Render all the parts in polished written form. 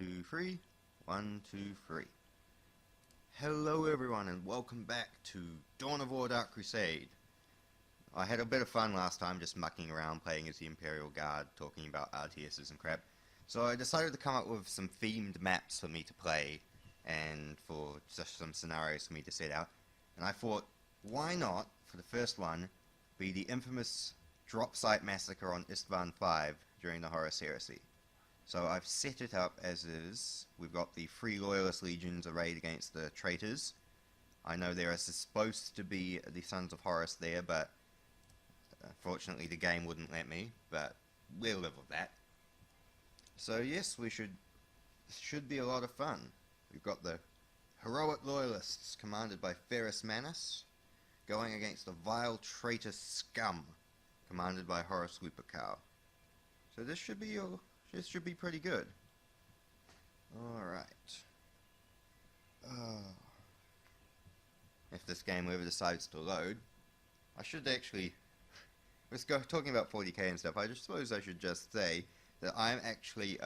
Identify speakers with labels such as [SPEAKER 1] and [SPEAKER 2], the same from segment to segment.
[SPEAKER 1] 2, 3. 1, 2, 3. Hello everyone and welcome back to Dawn of War Dark Crusade. I had a bit of fun last time just mucking around playing as the Imperial Guard, talking about RTSs and crap. So I decided to come up with some themed maps for me to play and for just some scenarios for me to set out. And I thought, why not, for the first one, be the infamous Dropsite Massacre on Istvan V during the Horus Heresy. So I've set it up as is. We've got the Free Loyalist Legions arrayed against the traitors. I know there are supposed to be the Sons of Horus there, but unfortunately the game wouldn't let me, but we'll live with that. So yes, should be a lot of fun. We've got the Heroic Loyalists, commanded by Ferrus Manus, going against the vile traitor scum, commanded by Horus Lupercal. So this should be pretty good. Alright. If this game ever decides to load, I should actually... Let's go talking about 40k and stuff. I just suppose I should just say that I'm actually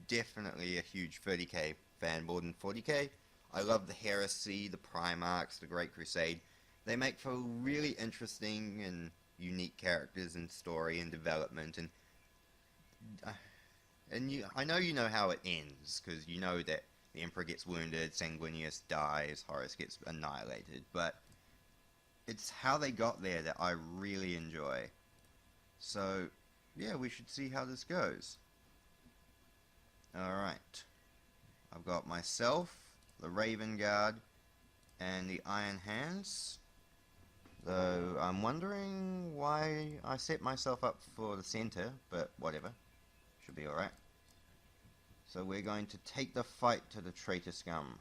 [SPEAKER 1] definitely a huge 30k fan more than 40k. I love the Heresy, the Primarchs, the Great Crusade. They make for really interesting and unique characters and story and development, and I know you know how it ends, because you know that the Emperor gets wounded, Sanguinius dies, Horus gets annihilated, but it's how they got there that I really enjoy. So, yeah, we should see how this goes. Alright. I've got myself, the Raven Guard, and the Iron Hands. Though I'm wondering why I set myself up for the center, but whatever. Should be alright. So we're going to take the fight to the traitor scum.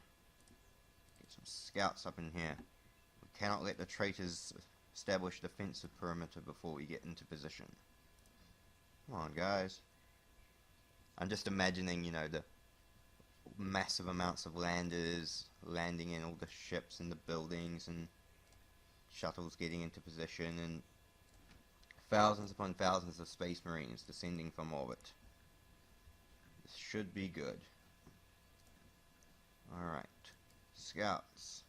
[SPEAKER 1] Get some scouts up in here. We cannot let the traitors establish defensive perimeter before we get into position. Come on, guys. I'm just imagining, you know, the massive amounts of landers landing in all the ships and the buildings and shuttles getting into position and thousands upon thousands of space marines descending from orbit. This should be good. Alright. Scouts.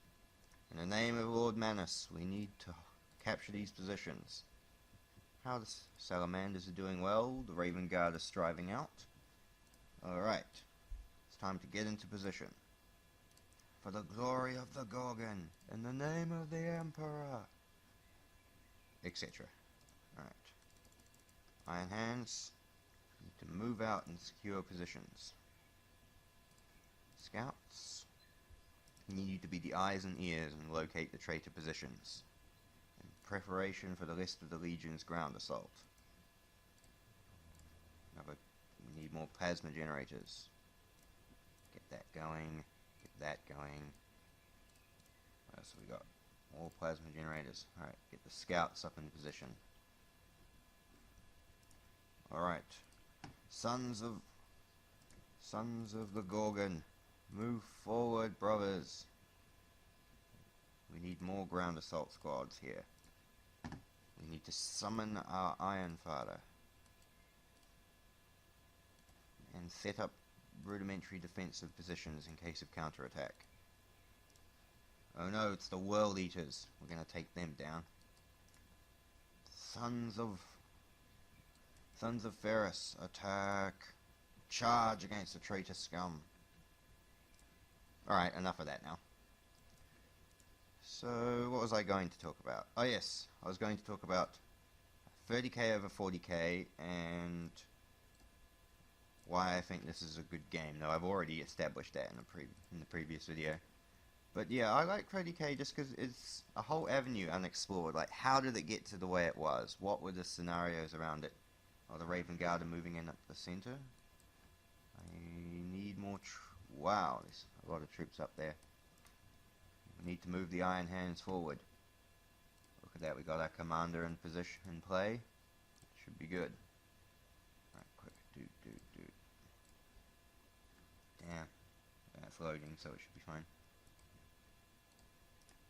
[SPEAKER 1] In the name of Lord Manus, we need to capture these positions. How the Salamanders are doing well, the Raven Guard is striving out. Alright. It's time to get into position. For the glory of the Gorgon, in the name of the Emperor, etc. Alright. Iron Hands, need to move out and secure positions. Scouts, need to be the eyes and ears and locate the traitor positions, in preparation for the rest of the Legion's ground assault. We need more plasma generators. Get that going. Get that going. What else have we got? More plasma generators. Alright, get the scouts up in position. Alright. Sons of the Gorgon. Move forward, brothers. We need more ground assault squads here. We need to summon our Iron Father. And set up rudimentary defensive positions in case of counterattack. Oh no, it's the World Eaters. We're going to take them down. Sons of Ferrus, attack. Charge against the traitor scum. Alright, enough of that now. So, what was I going to talk about? Oh yes, I was going to talk about 30k over 40k and why I think this is a good game. Now, I've already established that in the previous video. But yeah, I like 30k just because it's a whole avenue unexplored. Like, how did it get to the way it was? What were the scenarios around it? Oh, the Raven Guard are moving in up the center. I need more wow, there's a lot of troops up there. We need to move the Iron Hands forward. Look at that, we got our commander in position in play. It should be good. Right, quick, do. Damn, that's loading, so it should be fine.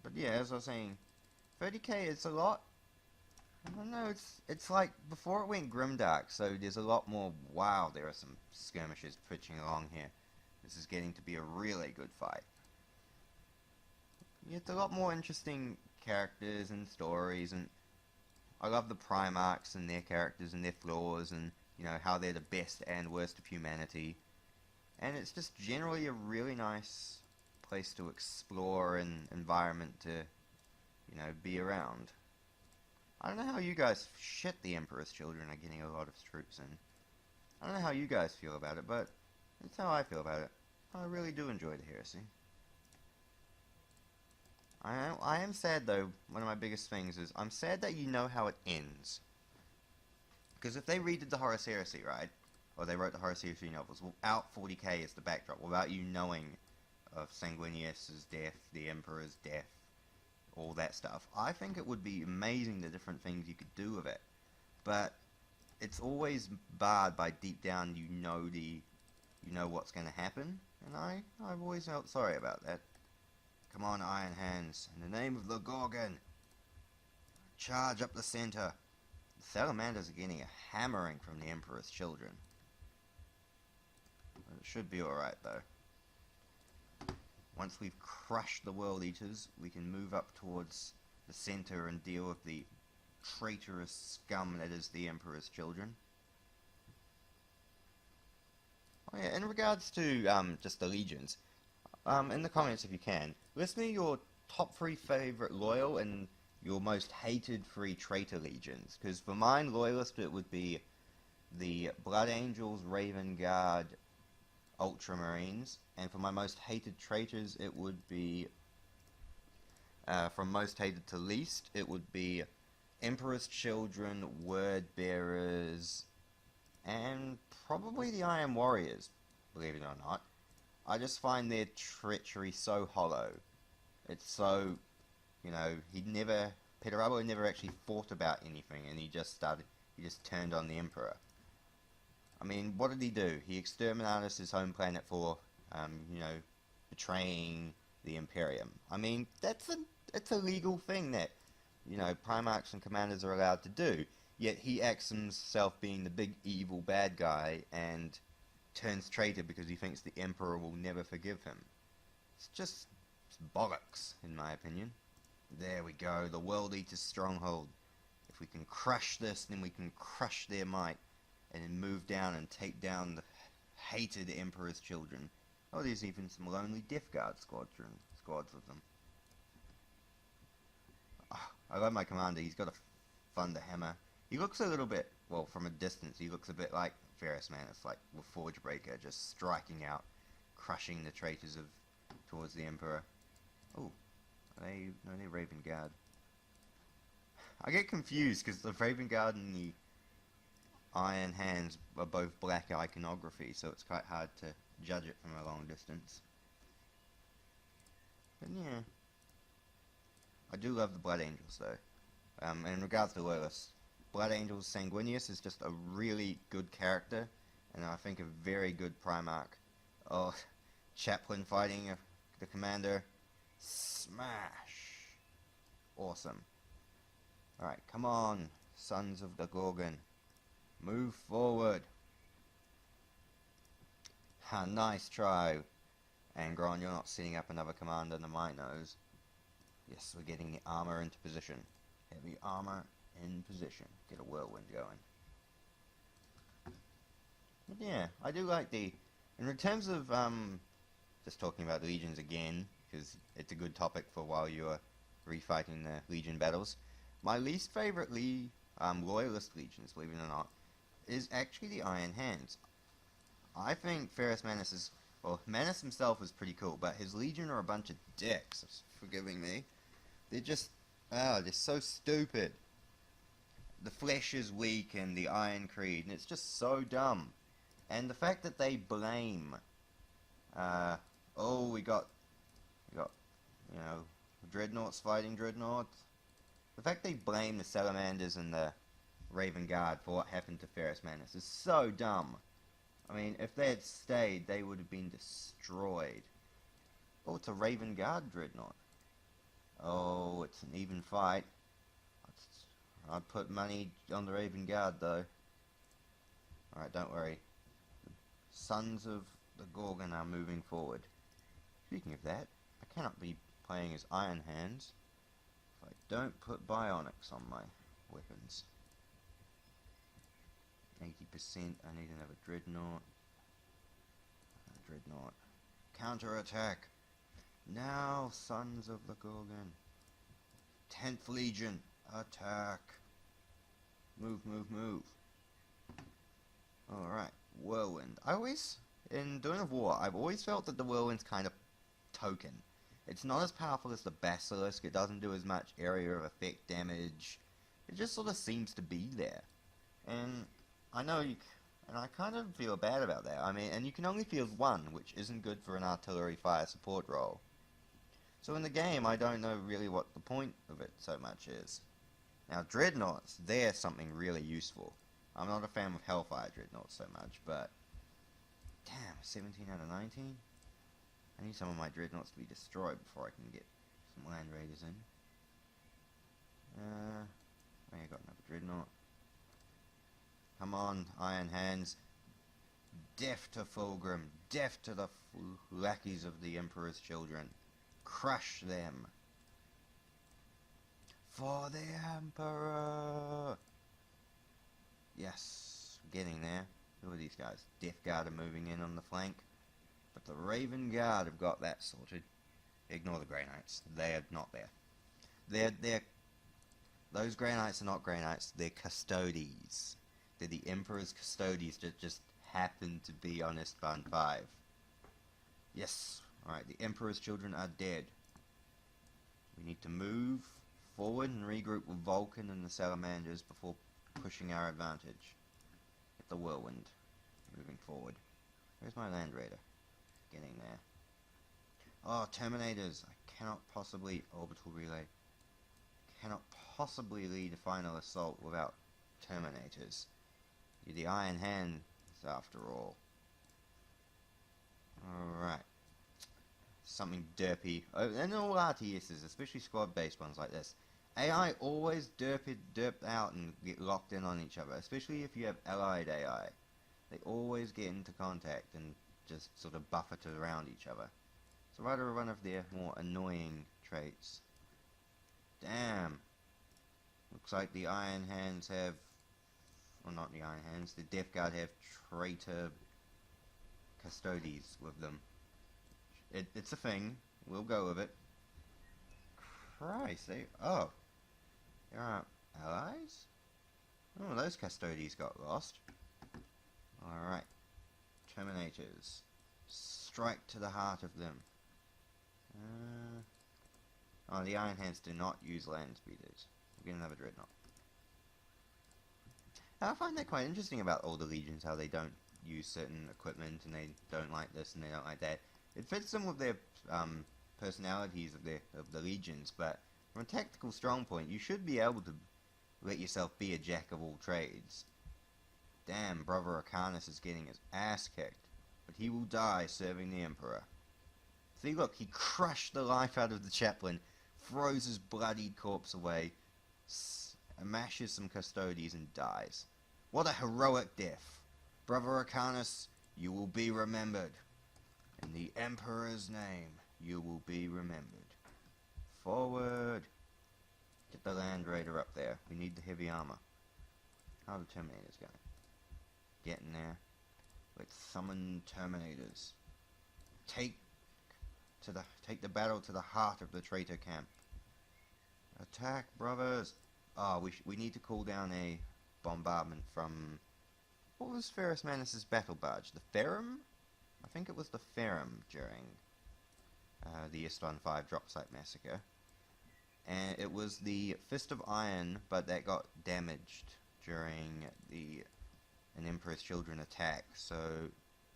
[SPEAKER 1] But yeah, as I was saying, 30k is a lot. I don't know, it's like before it went grimdark, so there's a lot more. Wow, there are some skirmishes pitching along here. This is getting to be a really good fight. It's a lot more interesting characters and stories, and I love the Primarchs and their characters and their flaws, and how they're the best and worst of humanity. And it's just generally a really nice place to explore and environment to, be around. I don't know how you guys... Shit, the Emperor's Children are getting a lot of troops in. I don't know how you guys feel about it, but that's how I feel about it. I really do enjoy the Heresy. I am sad, though. One of my biggest things is I'm sad that you know how it ends. Because if they redid the Horus Heresy, right, or they wrote the Horus Heresy novels without 40k as the backdrop, without you knowing of Sanguinius's death, the Emperor's death, all that stuff, I think it would be amazing the different things you could do with it. But it's always barred by deep down you know what's going to happen, and I've always felt sorry about that. Come on, Iron Hands, in the name of the Gorgon, charge up the center. The Salamanders are getting a hammering from the Emperor's Children. It should be alright, though. Once we've crushed the World Eaters, we can move up towards the center and deal with the traitorous scum that is the Emperor's Children. Oh yeah, in regards to just the legions, in the comments if you can, list me your top 3 favorite loyal and your most hated 3 traitor legions. Because for mine, loyalist, it would be the Blood Angels, Raven Guard, Ultramarines, and for my most hated traitors, it would be, from most hated to least, it would be Emperor's Children, Word Bearers, and probably the Iron Warriors, believe it or not. I just find their treachery so hollow. It's so, Petarabo never actually fought about anything, and he just turned on the Emperor. I mean, what did he do? He exterminated his home planet for, betraying the Imperium. I mean, it's a legal thing that, Primarchs and Commanders are allowed to do, yet he acts himself being the big evil bad guy, and turns traitor because he thinks the Emperor will never forgive him. It's bollocks, in my opinion. There we go, the World Eater's stronghold. If we can crush this, then we can crush their might, and then move down and take down the hated Emperor's Children. Oh, there's even some lonely Death Guard squads with them. Oh, I love my commander, he's got a thunder hammer. He looks a little bit, well, from a distance, he looks a bit like Ferris Manus, like with Forgebreaker, just striking out, crushing the traitors towards the Emperor. Oh, they're Raven Guard. I get confused because the Raven Guard and the Iron Hands are both black iconography, so it's quite hard to judge it from a long distance. But yeah, I do love the Blood Angels though. In regards to Loyalists, Blood Angels Sanguinius is just a really good character, and I think a very good Primarch. Oh, Chaplain fighting the Commander. Smash! Awesome. Alright, come on, Sons of the Gorgon. Move forward. Ha, nice try. Angron, you're not setting up another command under my nose. Yes, we're getting the armor into position. Heavy armor in position. Get a whirlwind going. But yeah, I do like in terms of, just talking about Legions again, because it's a good topic for while you're refighting the Legion battles. My least favorite Loyalist Legions, believe it or not, is actually the Iron Hands. I think Ferris Manus Manus himself is pretty cool, but his Legion are a bunch of dicks, forgiving me. They're just, they're so stupid. The flesh is weak and the Iron Creed, and it's just so dumb. And the fact that they blame, we got, Dreadnoughts fighting Dreadnoughts. The fact they blame the Salamanders and the Raven Guard for what happened to Ferris Manus is so dumb. I mean, if they had stayed, they would have been destroyed. Oh, it's a Raven Guard Dreadnought. Oh, it's an even fight. I'd put money on the Raven Guard, though. Alright, don't worry. Sons of the Gorgon are moving forward. Speaking of that, I cannot be playing as Iron Hands if I don't put bionics on my weapons. 80%, I need another Dreadnought. Dreadnought. Counter-attack! Now, Sons of the Gorgon. 10th Legion, attack! Move, move, move. Alright, Whirlwind. In Dawn of War, I've always felt that the Whirlwind's kind of token. It's not as powerful as the Basilisk, it doesn't do as much area of effect damage. It just sort of seems to be there. And I know and I kind of feel bad about that. I mean, and you can only field one, which isn't good for an artillery fire support role. So in the game, I don't know really what the point of it so much is. Now, Dreadnoughts, they're something really useful. I'm not a fan of Hellfire Dreadnoughts so much, but damn, 17 out of 19? I need some of my Dreadnoughts to be destroyed before I can get some Land Raiders in. I got another Dreadnought. Come on, Iron Hands. Death to Fulgrim. Death to the lackeys of the Emperor's children. Crush them. For the Emperor! Yes, getting there. Who are these guys? Death Guard are moving in on the flank. But the Raven Guard have got that sorted. Ignore the Grey Knights. They are not there. Those Grey Knights are not Grey Knights. They're Custodes. They're the Emperor's Custodes that just happen to be on Isstvan 5. Yes. Alright, the Emperor's children are dead. We need to move forward and regroup with Vulcan and the Salamanders before pushing our advantage. Get the Whirlwind moving forward. Where's my Land Raider? Getting there. Oh, Terminators! I cannot possibly... Orbital Relay. Cannot possibly lead a final assault without Terminators. You're the Iron Hands after all. Alright. Something derpy. Oh, and all RTSs, especially squad-based ones like this. AI always derp out and get locked in on each other, especially if you have allied AI. They always get into contact and just sort of buffet around each other. So rather one of their more annoying traits. Damn. Looks like the Iron Hands have... Well, not the Iron Hands. The Death Guard have traitor Custodes with them. It's a thing. We'll go with it. Christ, oh. There are allies? Oh, those Custodes got lost. Alright. Terminators. Strike to the heart of them. Oh, the Iron Hands do not use land speeders. We'll get another Dreadnought. I find that quite interesting about all the legions, how they don't use certain equipment and they don't like this and they don't like that. It fits them with their personalities of the legions, but from a tactical strong point, you should be able to let yourself be a jack of all trades. Damn, Brother Arcanus is getting his ass kicked, but he will die serving the Emperor. See, look, he crushed the life out of the chaplain, throws his bloodied corpse away, mashes some Custodes and dies. What a heroic death! Brother Arcanus, you will be remembered. In the Emperor's name, you will be remembered. Forward! Get the Land Raider up there. We need the heavy armor. How are the Terminators going? Getting there. Let's summon Terminators. Take the battle to the heart of the traitor camp. Attack, brothers! Oh, we need to call down a bombardment from... What was Ferrus Manus' battle barge? The Ferrum? I think it was the Ferrum during the Isstvan 5 Dropsite Massacre. And it was the Fist of Iron, but that got damaged during an Emperor's Children attack. So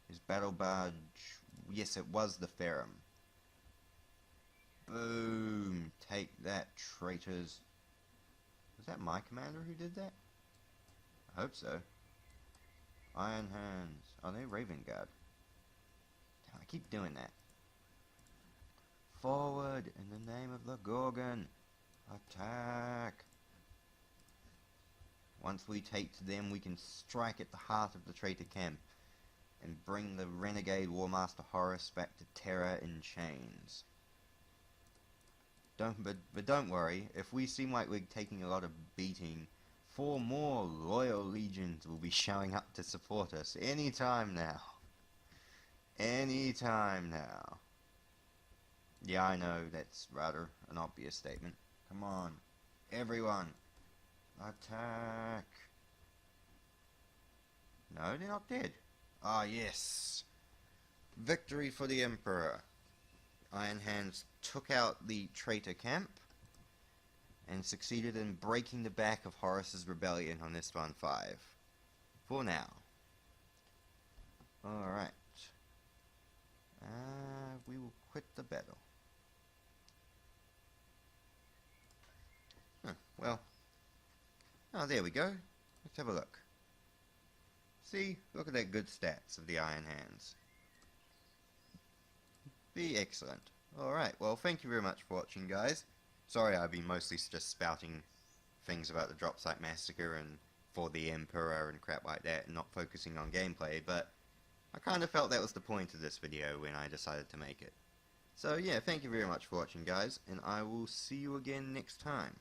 [SPEAKER 1] his battle barge... Yes, it was the Ferrum. Boom! Take that, traitors. Was that my commander who did that? I hope so. Iron Hands. Oh, they're Raven Guard. Damn, I keep doing that. Forward in the name of the Gorgon. Attack. Once we take to them, we can strike at the heart of the traitor camp. and bring the renegade Warmaster Horus back to terror in chains. But don't worry, if we seem like we're taking a lot of beating, 4 more loyal legions will be showing up to support us anytime now. Anytime now. Yeah, I know, that's rather an obvious statement. Come on, everyone, attack. No, they're not dead. Ah, yes. Victory for the Emperor. Iron Hands took out the traitor camp and succeeded in breaking the back of Horus's rebellion on Isstvan 5. For now. Alright. We will quit the battle. Well. Oh, there we go. Let's have a look. See? Look at that good stats of the Iron Hands. Be excellent. Alright, well, thank you very much for watching, guys. Sorry I've been mostly just spouting things about the Dropsite Massacre and for the Emperor and crap like that, and not focusing on gameplay, but I kind of felt that was the point of this video when I decided to make it. So yeah, thank you very much for watching, guys, and I will see you again next time.